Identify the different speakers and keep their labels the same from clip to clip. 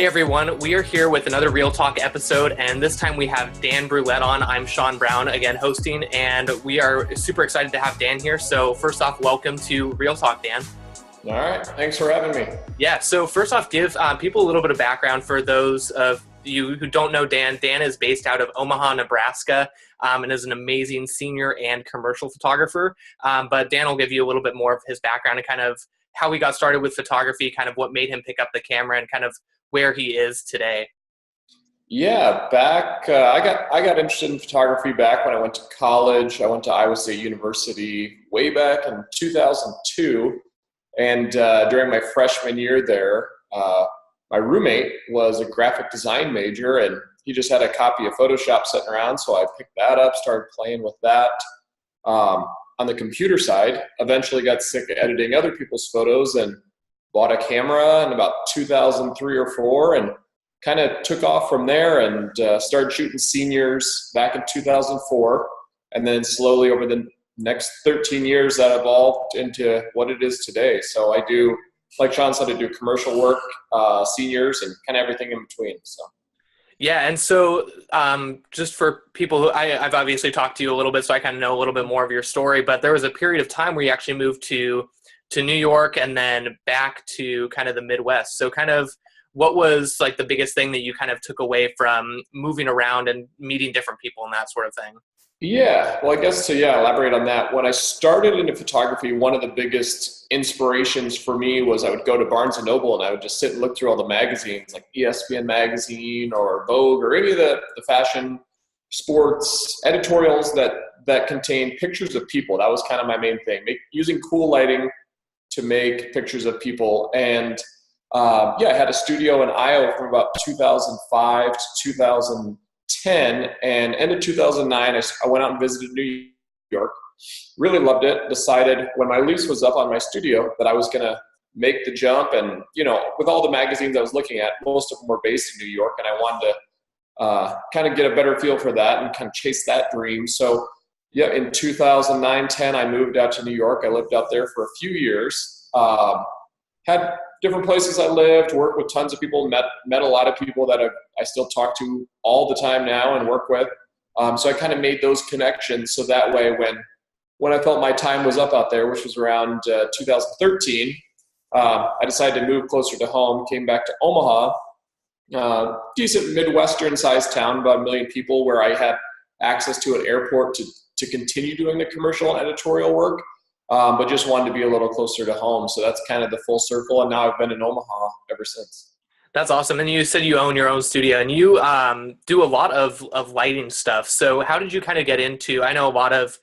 Speaker 1: Hey everyone, we are here with another Real Talk episode, and this time we have Dan Brouillette on. I'm Sean Brown, again hosting, and we are super excited to have Dan here. So first off, welcome to Real Talk, Dan.
Speaker 2: All right, thanks for having me.
Speaker 1: Yeah, so first off, give people a little bit of background for those of you who don't know Dan. Dan is based out of Omaha, Nebraska, and is an amazing senior and commercial photographer. But Dan will give you a little bit more of his background and kind of how he got started with photography, kind of what made him pick up the camera, and kind of where he is today.
Speaker 2: Yeah, I got interested in photography back when I went to college. I went to Iowa State University way back in 2002, and during my freshman year there, my roommate was a graphic design major, and he just had a copy of Photoshop sitting around, so I picked that up, started playing with that. On the computer side, eventually got sick of editing other people's photos and bought a camera in about 2003 or 4 and kind of took off from there and started shooting seniors back in 2004. And then slowly over the next 13 years that evolved into what it is today. So I do, like Sean said, I do commercial work, seniors, and kind of everything in between. So.
Speaker 1: Yeah, and so just for people who I've obviously talked to you a little bit, so I kind of know a little bit more of your story, but there was a period of time where you actually moved to New York and then back to kind of the Midwest. So kind of what was like the biggest thing that you kind of took away from moving around and meeting different people and that sort of thing?
Speaker 2: Yeah, well, I guess to elaborate on that, when I started into photography, one of the biggest inspirations for me was I would go to Barnes & Noble and I would just sit and look through all the magazines like ESPN magazine or Vogue or any of the fashion, sports, editorials that contain pictures of people. That was kind of my main thing, using cool lighting to make pictures of people. And I had a studio in Iowa from about 2005 to 2010, and end of 2009, I went out and visited New York, really loved it, decided when my lease was up on my studio that I was going to make the jump. And, with all the magazines I was looking at, most of them were based in New York, and I wanted to kind of get a better feel for that and kind of chase that dream. So in 2009-10, I moved out to New York. I lived out there for a few years. Had different places I lived, worked with tons of people, met a lot of people that I still talk to all the time now and work with. So I kind of made those connections. So that way, when I felt my time was up out there, which was around 2013, I decided to move closer to home, came back to Omaha, decent Midwestern-sized town, about 1 million people, where I had access to an airport to continue doing the commercial and editorial work, but just wanted to be a little closer to home. So that's kind of the full circle, and now I've been in Omaha ever since.
Speaker 1: That's awesome. And you said you own your own studio, and you do a lot of lighting stuff. So how did you kind of get into, I know a lot of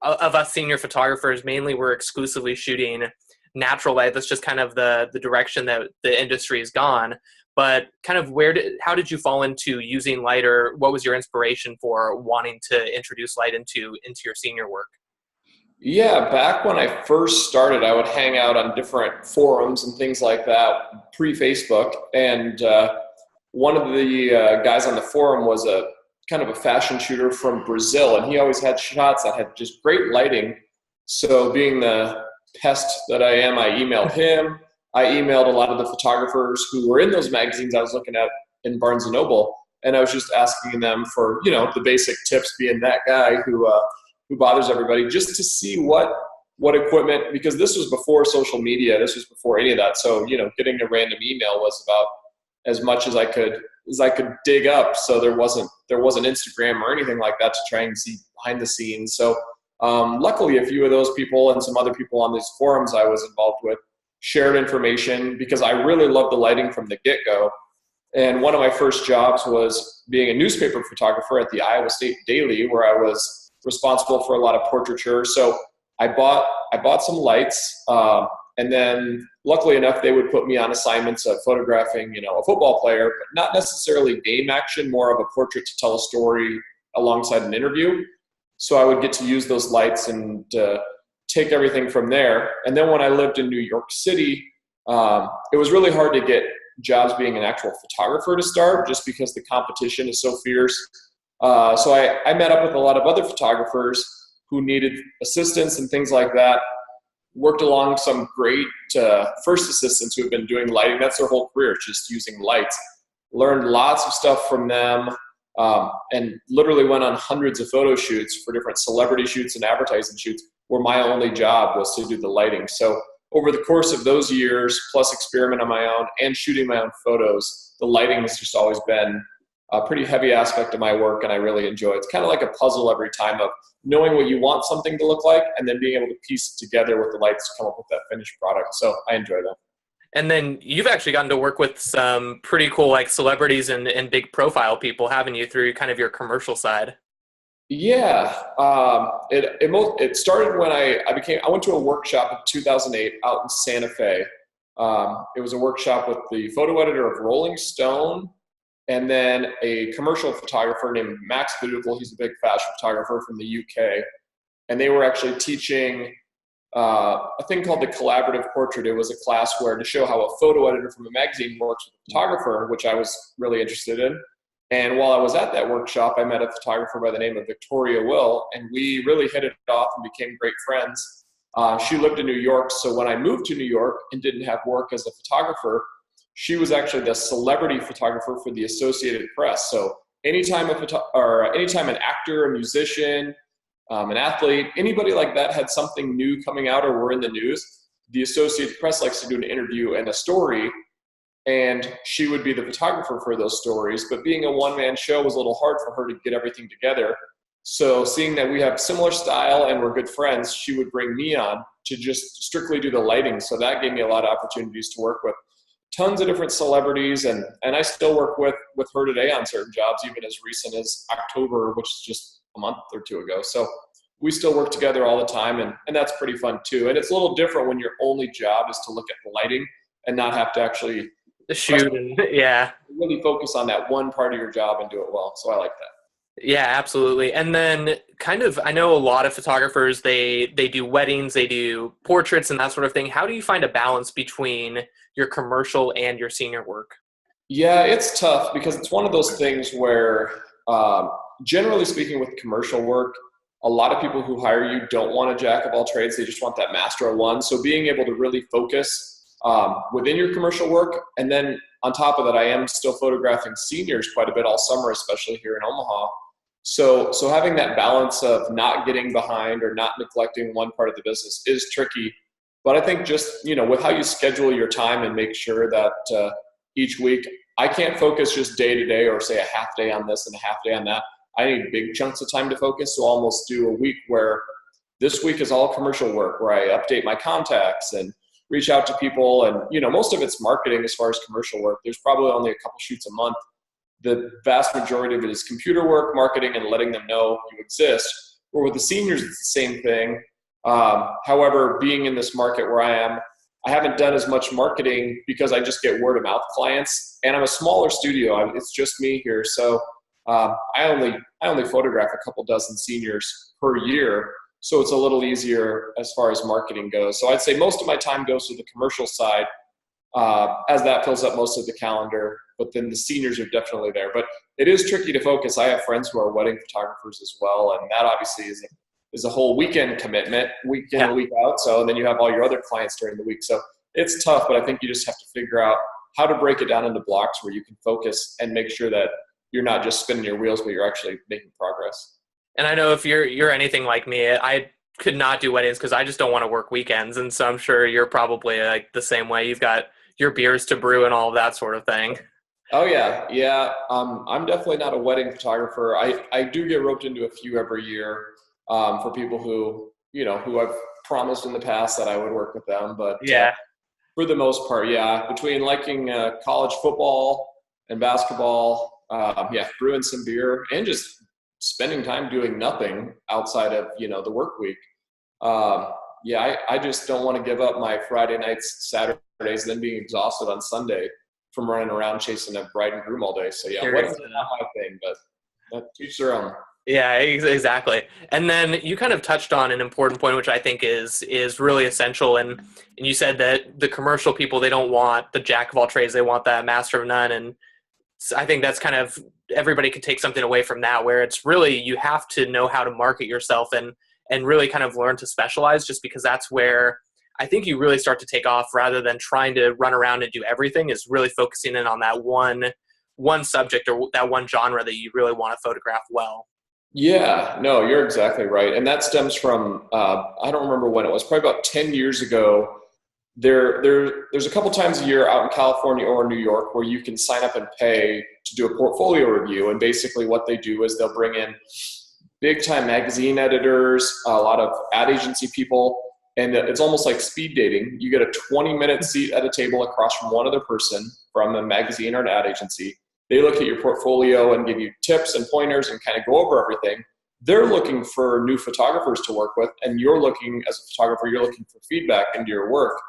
Speaker 1: us senior photographers, mainly we're exclusively shooting natural light. That's just kind of the direction that the industry has gone. But kind of how did you fall into using light, or what was your inspiration for wanting to introduce light into your senior work?
Speaker 2: Yeah, back when I first started, I would hang out on different forums and things like that, pre-Facebook. And one of the guys on the forum was a kind of a fashion shooter from Brazil, and he always had shots that had just great lighting. So being the pest that I am, I emailed him. I emailed a lot of the photographers who were in those magazines I was looking at in Barnes & Noble, and I was just asking them for, the basic tips, being that guy who bothers everybody, just to see what equipment, because this was before social media, this was before any of that. So, getting a random email was about as much as I could dig up. So there wasn't Instagram or anything like that to try and see behind the scenes. So luckily a few of those people and some other people on these forums I was involved with shared information, because I really loved the lighting from the get-go. And one of my first jobs was being a newspaper photographer at the Iowa State Daily, where I was responsible for a lot of portraiture. So I bought some lights, and then luckily enough, they would put me on assignments of photographing, a football player, but not necessarily game action, more of a portrait to tell a story alongside an interview. So I would get to use those lights and take everything from there. And then when I lived in New York City, it was really hard to get jobs being an actual photographer to start, just because the competition is so fierce. So I met up with a lot of other photographers who needed assistance and things like that. worked along some great first assistants who have been doing lighting. That's their whole career, just using lights. Learned lots of stuff from them, and literally went on hundreds of photo shoots for different celebrity shoots and advertising shoots where my only job was to do the lighting. So over the course of those years, plus experiment on my own and shooting my own photos, the lighting has just always been a pretty heavy aspect of my work, and I really enjoy it. It's kind of like a puzzle every time of knowing what you want something to look like and then being able to piece it together with the lights to come up with that finished product. So I enjoy that.
Speaker 1: And then you've actually gotten to work with some pretty cool like celebrities and big profile people, haven't you, through kind of your commercial side?
Speaker 2: Yeah, it started when I went to a workshop in 2008 out in Santa Fe. It was a workshop with the photo editor of Rolling Stone, and then a commercial photographer named Max Viducal. He's a big fashion photographer from the UK, and they were actually teaching a thing called the collaborative portrait. It was a class where to show how a photo editor from a magazine works with a photographer, which I was really interested in. And while I was at that workshop, I met a photographer by the name of Victoria Will, and we really hit it off and became great friends. She lived in New York, so when I moved to New York and didn't have work as a photographer, she was actually the celebrity photographer for the Associated Press. So anytime anytime an actor, a musician, an athlete, anybody like that had something new coming out or were in the news, the Associated Press likes to do an interview and a story, and she would be the photographer for those stories. But being a one-man show was a little hard for her to get everything together. So seeing that we have similar style and we're good friends, she would bring me on to just strictly do the lighting. So that gave me a lot of opportunities to work with tons of different celebrities, and I still work with her today on certain jobs, even as recent as October, which is just a month or two ago. So we still work together all the time, and that's pretty fun too. And it's a little different when your only job is to look at the lighting and not have to actually
Speaker 1: Shoot. Yeah.
Speaker 2: really focus on that one part of your job and do it well. So I like that.
Speaker 1: Yeah, absolutely. And then kind of, I know a lot of photographers, they do weddings, they do portraits and that sort of thing. How do you find a balance between your commercial and your senior work?
Speaker 2: Yeah, it's tough because it's one of those things where, generally speaking, with commercial work, a lot of people who hire you don't want a jack of all trades. They just want that master of one. So being able to really focus within your commercial work, and then on top of that, I am still photographing seniors quite a bit all summer, especially here in Omaha. So having that balance of not getting behind or not neglecting one part of the business is tricky. But I think just, with how you schedule your time and make sure that each week, I can't focus just day to day or say a half day on this and a half day on that. I need big chunks of time to focus. So I'll almost do a week where this week is all commercial work, where I update my contacts and reach out to people. And, most of it's marketing as far as commercial work. There's probably only a couple shoots a month. The vast majority of it is computer work, marketing, and letting them know you exist. Or with the seniors, it's the same thing. However, being in this market where I am, I haven't done as much marketing because I just get word of mouth clients, and I'm a smaller studio. It's just me here. So I only photograph a couple dozen seniors per year. So it's a little easier as far as marketing goes. So I'd say most of my time goes to the commercial side, as that fills up most of the calendar, but then the seniors are definitely there. But it is tricky to focus. I have friends who are wedding photographers as well, and that obviously is a whole weekend commitment, week in and week out. So, and then you have all your other clients during the week. So it's tough, but I think you just have to figure out how to break it down into blocks where you can focus and make sure that you're not just spinning your wheels, but you're actually making progress.
Speaker 1: And I know if you're anything like me, I could not do weddings because I just don't want to work weekends. And so I'm sure you're probably like the same way. You've got your beers to brew and all of that sort of thing.
Speaker 2: Oh yeah. Yeah. I'm definitely not a wedding photographer. I do get roped into a few every year, for people who I've promised in the past that I would work with them. But for the most part, yeah, between liking college football and basketball, brewing some beer and just spending time doing nothing outside of, the work week. I just don't want to give up my Friday nights, Saturdays, then being exhausted on Sunday from running around chasing a bride and groom all day. So weddings are not my thing, but each their own.
Speaker 1: Yeah, exactly. And then you kind of touched on an important point, which I think is really essential. And you said that the commercial people, they don't want the jack of all trades. They want that master of none. And I think that's kind of, everybody can take something away from that, where it's really, you have to know how to market yourself and really kind of learn to specialize, just because that's where I think you really start to take off rather than trying to run around and do everything, is really focusing in on that one subject or that one genre that you really want to photograph well.
Speaker 2: Yeah, no, you're exactly right. And that stems from, I don't remember when it was, probably about 10 years ago. There's a couple times a year out in California or New York where you can sign up and pay to do a portfolio review. And basically what they do is they'll bring in big time magazine editors, a lot of ad agency people, and it's almost like speed dating. You get a 20-minute seat at a table across from one other person from a magazine or an ad agency. They look at your portfolio and give you tips and pointers and kind of go over everything. They're looking for new photographers to work with, and you're looking, as a photographer, you're looking for feedback into your work.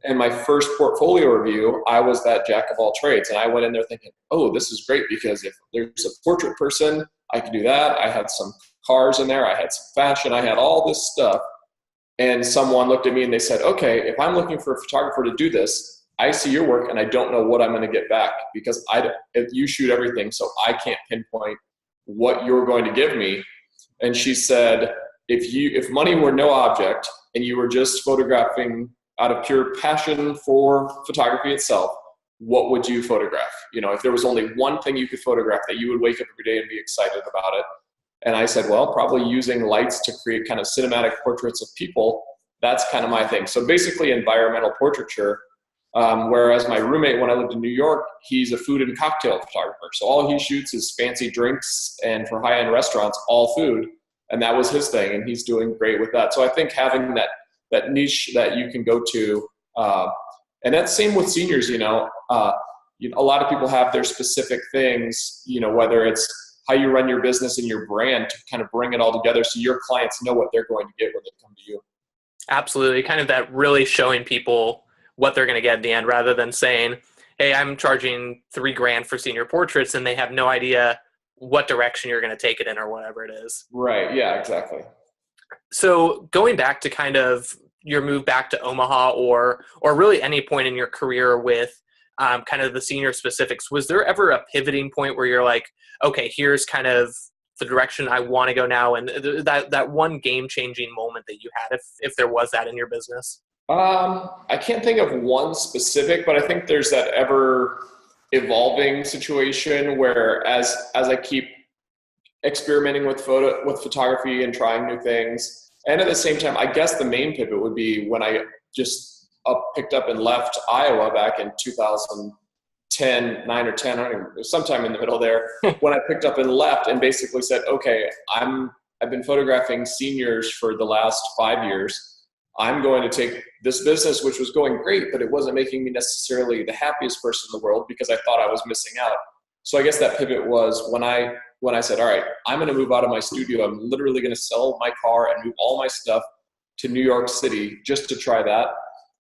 Speaker 2: And my first portfolio review, I was that jack of all trades. And I went in there thinking, oh, this is great, because if there's a portrait person, I can do that. I had some cars in there. I had some fashion. I had all this stuff. And someone looked at me and they said, okay, if I'm looking for a photographer to do this, I see your work and I don't know what I'm going to get back, because you shoot everything, so I can't pinpoint what you're going to give me. And she said, if money were no object and you were just photographing out of pure passion for photography itself, what would you photograph? You know, if there was only one thing you could photograph that you would wake up every day and be excited about it. And I said, well, probably using lights to create kind of cinematic portraits of people. That's kind of my thing. So basically environmental portraiture. Whereas my roommate, when I lived in New York, he's a food and cocktail photographer. So all he shoots is fancy drinks, and for high-end restaurants, all food. And that was his thing, and he's doing great with that. So I think having that niche that you can go to, and that's same with seniors, a lot of people have their specific things, whether it's how you run your business and your brand to kind of bring it all together so your clients know what they're going to get when they come to you.
Speaker 1: Absolutely. Kind of that really showing people what they're going to get in the end, rather than saying, hey, I'm charging $3,000 for senior portraits, and they have no idea what direction you're going to take it in or whatever it is.
Speaker 2: Right. Yeah, exactly.
Speaker 1: So going back to kind of your move back to Omaha, or really any point in your career with kind of the senior specifics, was there ever a pivoting point where you're like, okay, here's kind of the direction I want to go now, and that one game-changing moment that you had, if there was that in your business?
Speaker 2: I can't think of one specific, but I think there's that ever evolving situation where as I keep experimenting with photography and trying new things, and at the same time, I guess the main pivot would be when I just picked up and left Iowa back in 2010, 9 or 10, I don't even, sometime in the middle there, when I picked up and left and basically said, okay, I've been photographing seniors for the last 5 years. I'm going to take this business, which was going great, but it wasn't making me necessarily the happiest person in the world because I thought I was missing out. So I guess that pivot was when I said, all right, I'm going to move out of my studio. I'm literally going to sell my car and move all my stuff to New York City just to try that,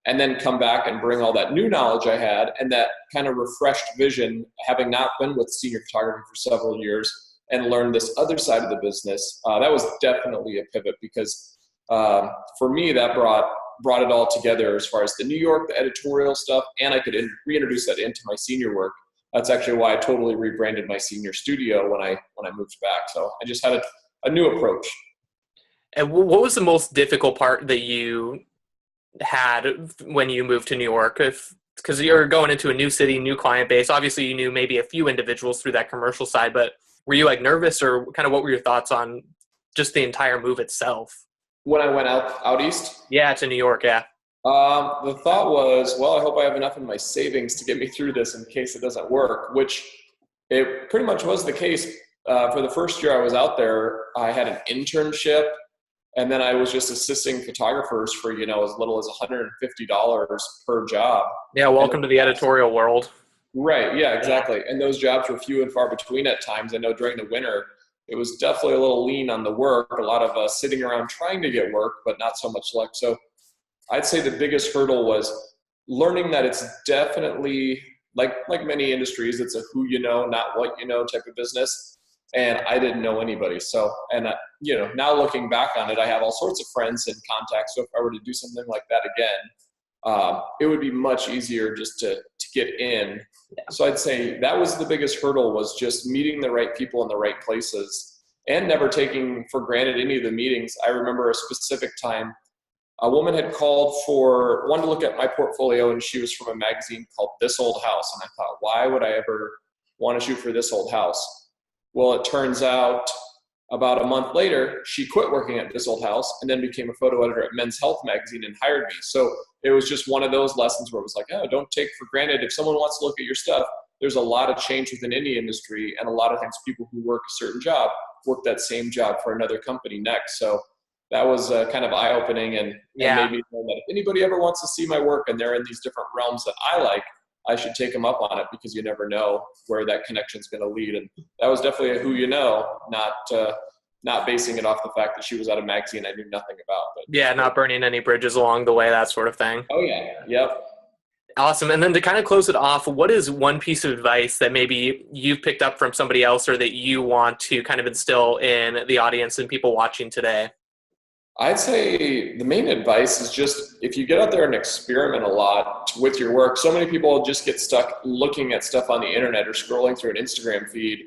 Speaker 2: and then come back and bring all that new knowledge I had and that kind of refreshed vision, having not been with senior photography for several years, and learned this other side of the business. That was definitely a pivot because for me, that brought it all together as far as the New York, the editorial stuff, and I could reintroduce that into my senior work. That's actually why I totally rebranded my senior studio when I moved back. So I just had a new approach.
Speaker 1: And what was the most difficult part that you had when you moved to New York? Because you're going into a new city, new client base. Obviously, you knew maybe a few individuals through that commercial side, but were you like nervous, or kind of what were your thoughts on just the entire move itself?
Speaker 2: When I went out east?
Speaker 1: Yeah, to New York, yeah.
Speaker 2: The thought was, well, I hope I have enough in my savings to get me through this in case it doesn't work, which it pretty much was the case. For the first year I was out there, I had an internship, and then I was just assisting photographers for, as little as $150 per job.
Speaker 1: Yeah, welcome to the editorial world.
Speaker 2: Right, yeah, exactly. And those jobs were few and far between at times. I know during the winter, it was definitely a little lean on the work, a lot of sitting around trying to get work, but not so much luck. So I'd say the biggest hurdle was learning that it's definitely, like many industries, it's a who you know, not what you know type of business. And I didn't know anybody. So, and now looking back on it, I have all sorts of friends and contacts. So if I were to do something like that again, it would be much easier just to get in. Yeah. So I'd say that was the biggest hurdle, was just meeting the right people in the right places and never taking for granted any of the meetings. I remember a specific time a woman had wanted to look at my portfolio, and she was from a magazine called This Old House. And I thought, why would I ever want to shoot for This Old House? Well, it turns out about a month later, she quit working at This Old House and then became a photo editor at Men's Health magazine and hired me. So it was just one of those lessons where it was like, oh, don't take for granted. If someone wants to look at your stuff, there's a lot of change within any industry, and a lot of times people who work a certain job work that same job for another company next. So that was kind of eye-opening and made me know that if anybody ever wants to see my work and they're in these different realms that I like, I should take them up on it, because you never know where that connection is going to lead. And that was definitely a who you know, not basing it off the fact that she was at a magazine I knew nothing about. But
Speaker 1: not burning any bridges along the way, that sort of thing.
Speaker 2: Oh, yeah. Yep.
Speaker 1: Awesome. And then to kind of close it off, what is one piece of advice that maybe you've picked up from somebody else, or that you want to kind of instill in the audience and people watching today?
Speaker 2: I'd say the main advice is just, if you get out there and experiment a lot with your work, so many people just get stuck looking at stuff on the internet or scrolling through an Instagram feed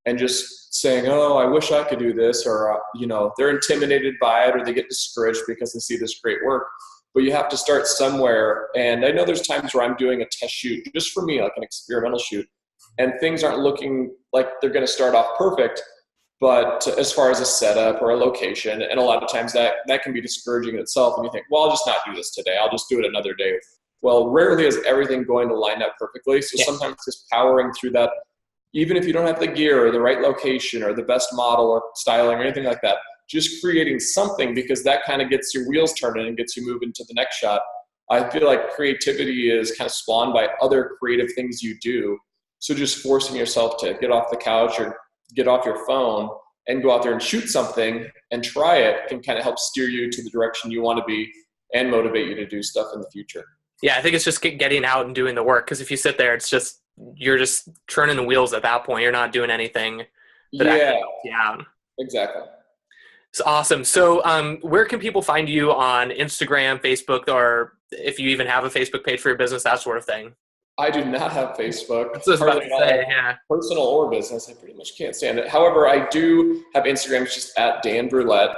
Speaker 2: and just saying, oh, I wish I could do this, or, they're intimidated by it, or they get discouraged because they see this great work. But you have to start somewhere. And I know there's times where I'm doing a test shoot, just for me, like an experimental shoot, and things aren't looking like they're going to start off perfect. But as far as a setup or a location, and a lot of times that can be discouraging in itself, and you think, well, I'll just not do this today. I'll just do it another day. Well, rarely is everything going to line up perfectly. So sometimes just powering through that, even if you don't have the gear or the right location or the best model or styling or anything like that, just creating something, because that kind of gets your wheels turning and gets you moving to the next shot. I feel like creativity is kind of spawned by other creative things you do. So just forcing yourself to get off the couch or get off your phone and go out there and shoot something and try it can kind of help steer you to the direction you want to be and motivate you to do stuff in the future. Yeah,
Speaker 1: I think it's just getting out and doing the work, because if you sit there, you're just churning the wheels at that point. You're not doing anything.
Speaker 2: Exactly.
Speaker 1: It's awesome. So where can people find you on Instagram, Facebook, or if you even have a Facebook page for your business, that sort of thing?
Speaker 2: I do not have Facebook.
Speaker 1: That's what I was about to say, yeah.
Speaker 2: Personal or business, I pretty much can't stand it. However, I do have Instagram. It's just at Dan Brouillette.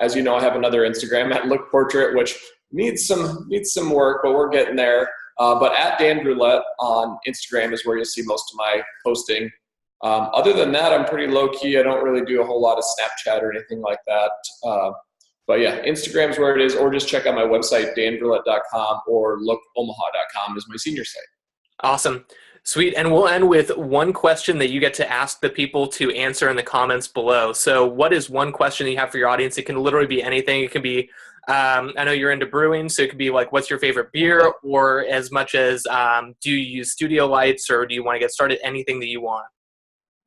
Speaker 2: As you know, I have another Instagram at Look Portrait, which needs some work, but we're getting there. But at Dan Brouillette on Instagram is where you'll see most of my posting. Other than that, I'm pretty low key. I don't really do a whole lot of Snapchat or anything like that. But yeah, Instagram's where it is, or just check out my website, danbrouillette.com, or lookomaha.com is my senior site.
Speaker 1: Awesome. Sweet. And we'll end with one question that you get to ask the people to answer in the comments below. So what is one question that you have for your audience? It can literally be anything. It can be, I know you're into brewing, so it could be like, what's your favorite beer? Or as much as, do you use studio lights, or do you want to get started? Anything that you want.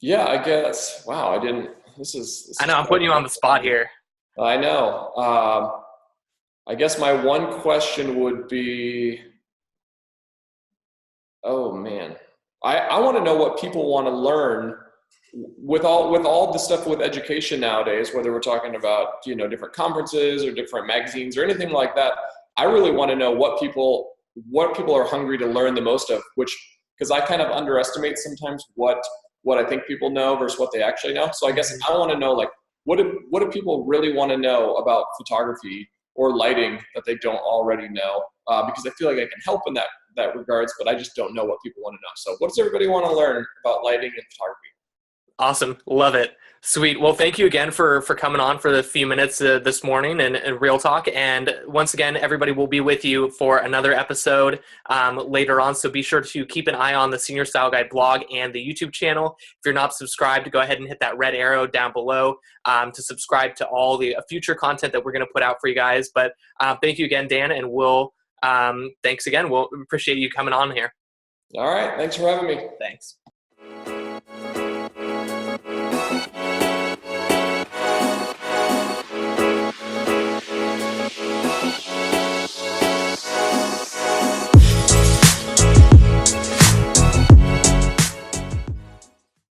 Speaker 2: Yeah, I guess. Wow,
Speaker 1: I know, I'm putting you on the spot here.
Speaker 2: I know. I guess my one question would be, oh man, I want to know what people want to learn with all the stuff with education nowadays, whether we're talking about, different conferences or different magazines or anything like that. I really want to know what people are hungry to learn the most of, because I kind of underestimate sometimes what I think people know versus what they actually know. So I guess I want to know, like, what do people really want to know about photography or lighting that they don't already know? Because I feel like I can help in that regards, but I just don't know what people want to know. So what does everybody want to learn about lighting and photography?
Speaker 1: Awesome. Love it. Sweet. Well, thank you again for coming on for the few minutes this morning and Real Talk. And once again, everybody will be with you for another episode later on. So be sure to keep an eye on the Senior Style Guide blog and the YouTube channel. If you're not subscribed, go ahead and hit that red arrow down below to subscribe to all the future content that we're going to put out for you guys. But thank you again, Dan, and thanks again. We'll appreciate you coming on here.
Speaker 2: All right. Thanks for having me.
Speaker 1: Thanks.